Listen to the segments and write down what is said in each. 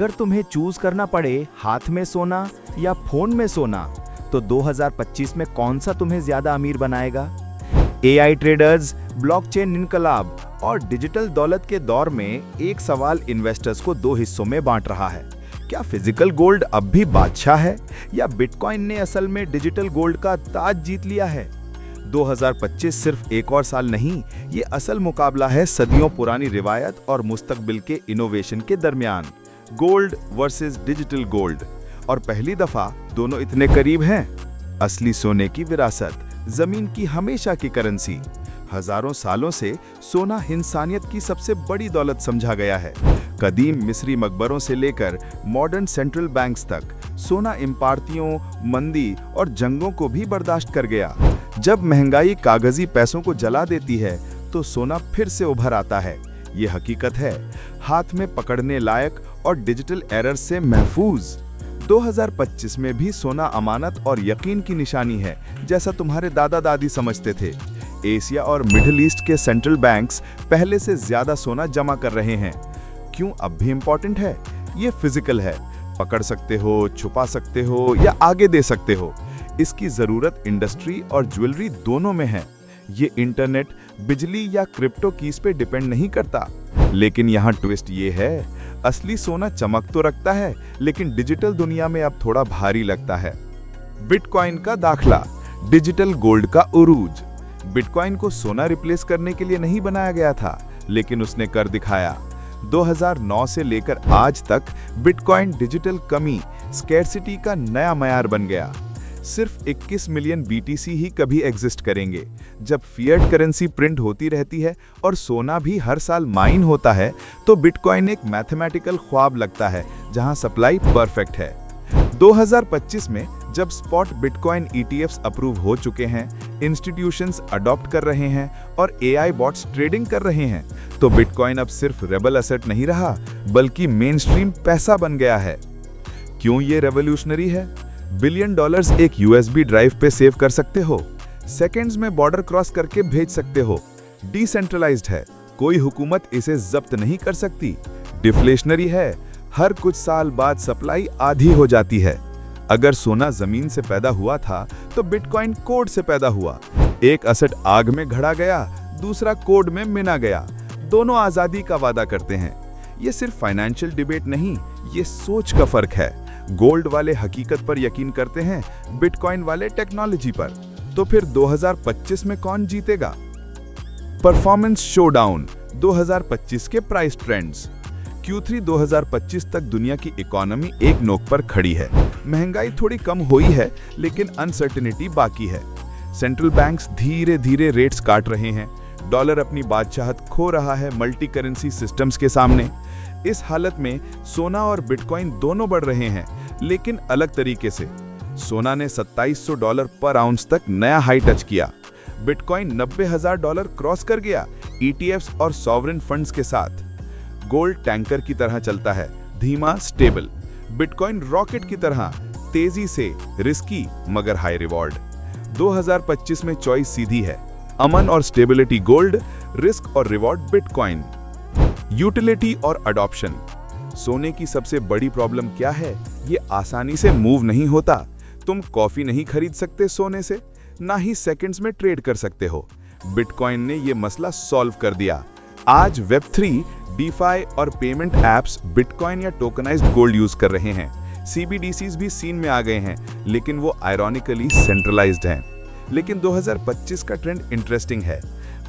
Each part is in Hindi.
अगर तुम्हें चूज करना पड़े हाथ में सोना या फोन में सोना, तो 2025 में कौन सा तुम्हें ज्यादा अमीर बनाएगा? एआई ट्रेडर्स, ब्लॉकचेन इनकलाब और डिजिटल दौलत के दौर में एक सवाल इन्वेस्टर्स को दो हिस्सों में बांट रहा है। क्या फिजिकल गोल्ड अब भी बादशाह है या बिटकॉइन ने असल में डिजिटल गोल्ड का ताज जीत लिया है? 2025 सिर्फ एक और साल नहीं, ये असल मुकाबला है सदियों पुरानी रिवायत और मुस्तकबिल के इनोवेशन के दरमियान। गोल्ड वर्सेस डिजिटल गोल्ड, और पहली दफा दोनों इतने करीब हैं। असली सोने की विरासत, जमीन की हमेशा की करेंसी। हजारों सालों से सोना इंसानियत की सबसे बड़ी दौलत समझा गया है। कदीम मिस्री मकबरों से लेकर मॉडर्न सेंट्रल बैंक्स तक सोना इमारतियों, मंदी और जंगों को भी बर्दाश्त कर गया। जब महंगाई कागजी पैसों को जला देती है, तो सोना फिर से उभर आता है। ये हकीकत है, हाथ में पकड़ने लायक और डिजिटल एरर से महफूज। 2025 में भी सोना अमानत और यकीन की निशानी है, जैसा तुम्हारे दादा दादी समझते थे। एशिया और मिडिल ईस्ट के सेंट्रल बैंक्स पहले से ज्यादा सोना जमा कर रहे हैं। क्यों अब भी इम्पोर्टेंट है? ये फिजिकल है, पकड़ सकते हो, छुपा सकते हो या आगे दे सकते हो। इसकी जरूरत इंडस्ट्री और ज्वेलरी दोनों में है। ये इंटरनेट, बिजली या क्रिप्टो कीज पे डिपेंड नहीं करता। लेकिन यहाँ ट्विस्ट ये है, असली सोना चमक तो रखता है, लेकिन डिजिटल दुनिया में अब थोड़ा भारी लगता है। बिटकॉइन का दाखला, डिजिटल गोल्ड का उरूज। बिटकॉइन को सोना रिप्लेस करने के लिए नहीं बनाया गया था, लेकिन उसने कर दिखाया। 2009 से लेकर आज तक बिटकॉइन डिजिटल कमी, स्कैर्सिटी का नया मयार बन गया। सिर्फ 21 मिलियन बीटीसी ही कभी एग्जिस्ट करेंगे। जब फिएट करेंसी प्रिंट होती रहती है और सोना भी हर साल माइन होता है, तो बिटकॉइन एक मैथमेटिकल ख्वाब लगता है जहां सप्लाई परफेक्ट है। 2025 में जब स्पॉट बिटकॉइन ईटीएफ्स अप्रूव हो चुके हैं, इंस्टीट्यूशंस अडॉप्ट कर रहे हैं और एआई बॉट्स ट्रेडिंग कर रहे हैं, तो बिटकॉइन अब सिर्फ रेबल एसेट नहीं रहा, बल्कि मेनस्ट्रीम पैसा बन गया है। क्यों ये रेवोल्यूशनरी है? $1 बिलियन एक यूएसबी ड्राइव पे सेव कर सकते हो, सेकंड्स में बॉर्डर क्रॉस करके भेज सकते हो, डिसेंट्रलाइज्ड है, कोई हुकूमत इसे जब्त नहीं कर सकती, डिफ्लेशनरी है, हर कुछ साल बाद सप्लाई आधी हो जाती है। अगर सोना जमीन से पैदा हुआ था, तो बिटकॉइन कोड से पैदा हुआ। एक असेट आग में घड़ा गया, दूसरा कोड में मिना गया। दोनों आजादी का वादा करते हैं। ये सिर्फ फाइनेंशियल डिबेट नहीं, ये सोच का फर्क है। गोल्ड वाले हकीकत पर यकीन करते हैं, बिटकॉइन वाले टेक्नोलॉजी पर। तो फिर 2025 में कौन जीतेगा? परफॉर्मेंस शोडाउन, 2025 के प्राइस ट्रेंड्स। Q3 2025 तक दुनिया की इकोनॉमी एक नोक पर खड़ी है। महंगाई थोड़ी कम हुई है, लेकिन अनसर्टेनिटी बाकी है। सेंट्रल बैंक्स धीरे धीरे रेट्स काट रहे हैं। डॉलर अपनी बादशाहत खो रहा है मल्टी करेंसी सिस्टम्स के सामने। इस हालत में सोना और बिटकॉइन दोनों बढ़ रहे हैं, लेकिन अलग तरीके से। सोना ने $2700 पर आउंस तक नया हाई टच किया। बिटकॉइन $90,000 क्रॉस कर गया, ईटीएफ्स और सॉवरेन फंड्स के साथ। गोल्ड टैंकर की तरह चलता है, धीमा स्टेबल। बिटकॉइन रॉकेट की तरह, तेजी से, रिस्की मगर हाई रिवॉर्ड। 2025 में चॉइस सीधी है, अमन और स्टेबिलिटी गोल्ड, रिस्क और रिवॉर्ड बिटकॉइन। यूटिलिटी और अडॉप्शन। सोने की सबसे बड़ी प्रॉब्लम क्या है? ये आसानी से मूव नहीं होता। तुम कॉफी नहीं खरीद सकते सोने से, ना ही सेकंड्स में ट्रेड कर सकते हो। बिटकॉइन ने ये मसला सॉल्व कर दिया। आज वेब3, डीफाई और पेमेंट एप्स बिटकॉइन या टोकनाइज्ड गोल्ड यूज कर रहे हैं। सीबीडीसीज भी सीन में आ गए हैं, लेकिन वो आयरॉनिकली सेंट्रलाइज्ड हैं। लेकिन 2025 का ट्रेंड इंटरेस्टिंग है।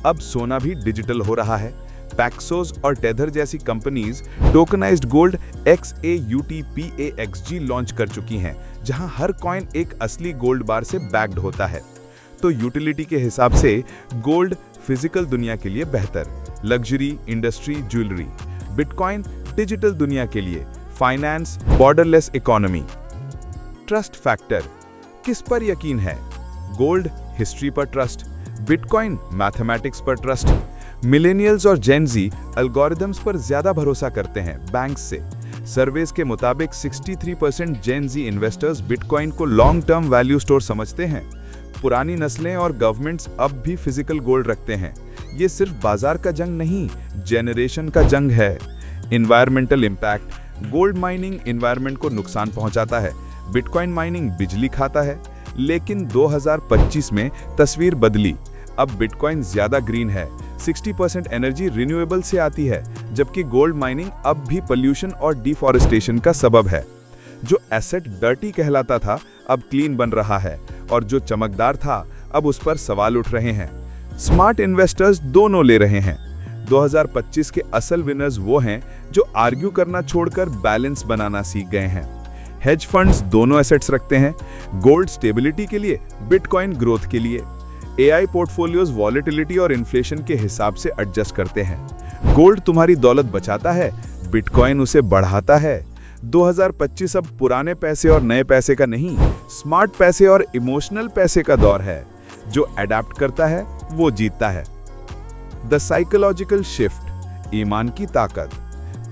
अब सोना भी डिजिटल हो रहा है। पैक्सोस और टेथर जैसी companies tokenised gold XAUTPAXG launch कर चुकी हैं, जहां हर कॉइन एक असली गोल्ड बार से बैक्ड होता है। तो यूटिलिटी के हिसाब से गोल्ड फिजिकल दुनिया के लिए बेहतर, luxury, industry, jewellery. Bitcoin digital दुनिया के लिए, finance, borderless economy. Trust factor, किस पर यकीन है? गोल्ड हिस्ट्री पर ट्रस्ट, बिटकॉइन मैथमेटिक्स पर ट्रस्ट। मिलेनियल्स और जेन ज़ी एल्गोरिदम्स पर ज्यादा भरोसा करते हैं बैंक्स से। सर्वेस के मुताबिक 63% जेन ज़ी इन्वेस्टर्स बिटकॉइन को लॉन्ग टर्म वैल्यू स्टोर समझते हैं। पुरानी नस्लें और गवर्नमेंट्स अब भी फिजिकल गोल्ड रखते हैं। ये सिर्फ बाजार का जंग नहीं, जेनरेशन का जंग है। Environmental impact, gold mining environment को नुकसान पहुंचाता है, बिटकॉइन माइनिंग बिजली खाता है। लेकिन 2025 में तस्वीर बदली। अब बिटकॉइन ज्यादा ग्रीन है, 60% एनर्जी रिन्यूएबल से आती है, जबकि गोल्ड माइनिंग अब भी पोल्यूशन और डिफॉरेस्टेशन का सबब है। जो एसेट डर्टी कहलाता था अब क्लीन बन रहा है, और जो चमकदार था अब उस पर सवाल उठ रहे हैं। स्मार्ट इन्वेस्टर्स दोनों ले रहे हैं। 2025 के असल विनर्स वो हैं जो आर्ग्यू करना छोड़कर बैलेंस बनाना सीख गए हैं। हेज फंड्स दोनों एसेट्स रखते हैं, गोल्ड स्टेबिलिटी के लिए, बिटकॉइन ग्रोथ के लिए। एआई पोर्टफोलियोज वॉलेटिलिटी और इन्फ्लेशन के हिसाब से एडजस्ट करते हैं। गोल्ड तुम्हारी दौलत बचाता है, बिटकॉइन उसे बढ़ाता है। 2025 अब पुराने पैसे और नए पैसे का नहीं, स्मार्ट पैसे और इमोशनल पैसे का दौर है। जो अडैप्ट करता है वो जीतता है। द साइकोलॉजिकल शिफ्ट, ईमान की ताकत।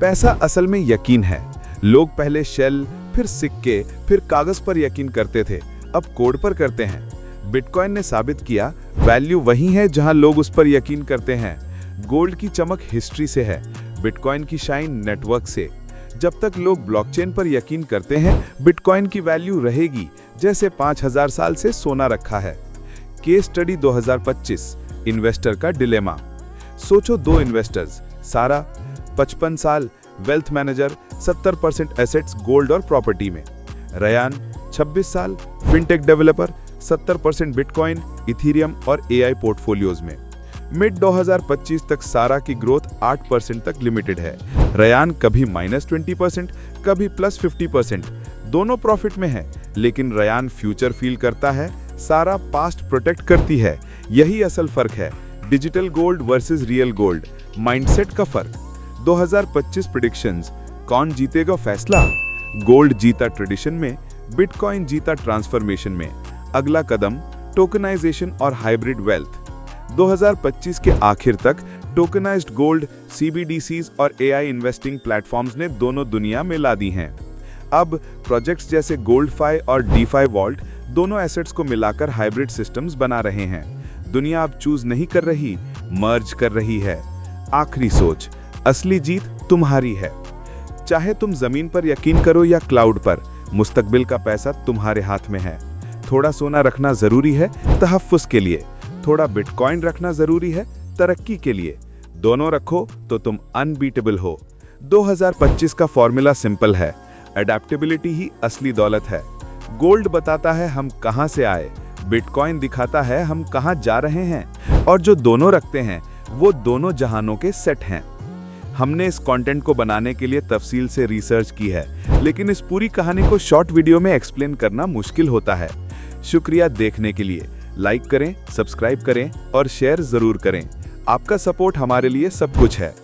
पैसा असल में यकीन है। लोग पहले शेल, फिर सिक्के, फिर कागज पर यकीन करते थे, अब कोड पर करते हैं। बिटकॉइन ने साबित किया वैल्यू वही है जहां लोग उस पर यकीन करते हैं। गोल्ड की चमक हिस्ट्री से है, बिटकॉइन की शाइन नेटवर्क से। जब तक लोग ब्लॉकचेन पर यकीन करते हैं, बिटकॉइन की वैल्यू रहेगी जैसे 5000 साल से सोना रखा है। केस स्टडी 2025, इन्वेस्टर का डिलेमा। सोचो दो इन्वेस्टर्स, सारा 55 साल, वेल्थ मैनेजर, 70% एसेट्स गोल्ड और प्रॉपर्टी में। रयान 26 साल, फिनटेक डेवलपर, 70% बिटकॉइन, इथीरियम और एआई पोर्टफोलियोज में। मिड 2025 तक सारा की ग्रोथ 8% तक लिमिटेड है। रयान कभी -20%, कभी +50%, दोनों प्रॉफिट में है। लेकिन रयान फ्यूचर फील करता है, सारा पास्ट प्रोटेक्ट करती है। यही असल फर्क है, digital gold versus real gold, mindset का फर्क। 2025 प्रेडिक्शंस, कौन जीतेगा फैसला? गोल्ड जीता ट्रेडिशन में, बिटकॉइन जीता ट्रांसफॉर्मेशन में। अगला कदम टोकनाइजेशन और हाइब्रिड वेल्थ। 2025 के आखिर तक टोकनाइज्ड गोल्ड, सीबीडीसीज और एआई इन्वेस्टिंग प्लेटफॉर्म्स ने दोनों दुनिया में ला दी हैं। अब प्रोजेक्ट्स जैसे गोल्डफाई और डीफाई वॉल्ट दोनों एसेट्स को मिलाकर हाइब्रिड सिस्टम्स बना रहे हैं। दुनिया अब चूज नहीं कर रही, मर्ज कर रही है। आखिरी सोच, असली जीत तुम्हारी है। चाहे तुम जमीन पर यकीन करो या क्लाउड पर, मुस्तकबिल का पैसा तुम्हारे हाथ में है। थोड़ा सोना रखना जरूरी है तहफ्फुज़ के लिए, थोड़ा बिटकॉइन रखना जरूरी है तरक्की के लिए। दोनों रखो तो तुम अनबीटेबल हो। 2025 का फॉर्मूला सिंपल है, अडैप्टेबिलिटी ही असली दौलत है। गोल्ड बताता है हम कहां से आए, बिटकॉइन दिखाता है हम कहां जा रहे हैं, और जो दोनों रखते हैं वो दोनों जहानों के सेट हैं। हमने इस कंटेंट को बनाने के लिए तफसील से रिसर्च की है, लेकिन इस पूरी कहानी को शॉर्ट वीडियो में एक्सप्लेन करना मुश्किल होता है। शुक्रिया देखने के लिए। लाइक करें, सब्सक्राइब करें और शेयर जरूर करें। आपका सपोर्ट हमारे लिए सब कुछ है।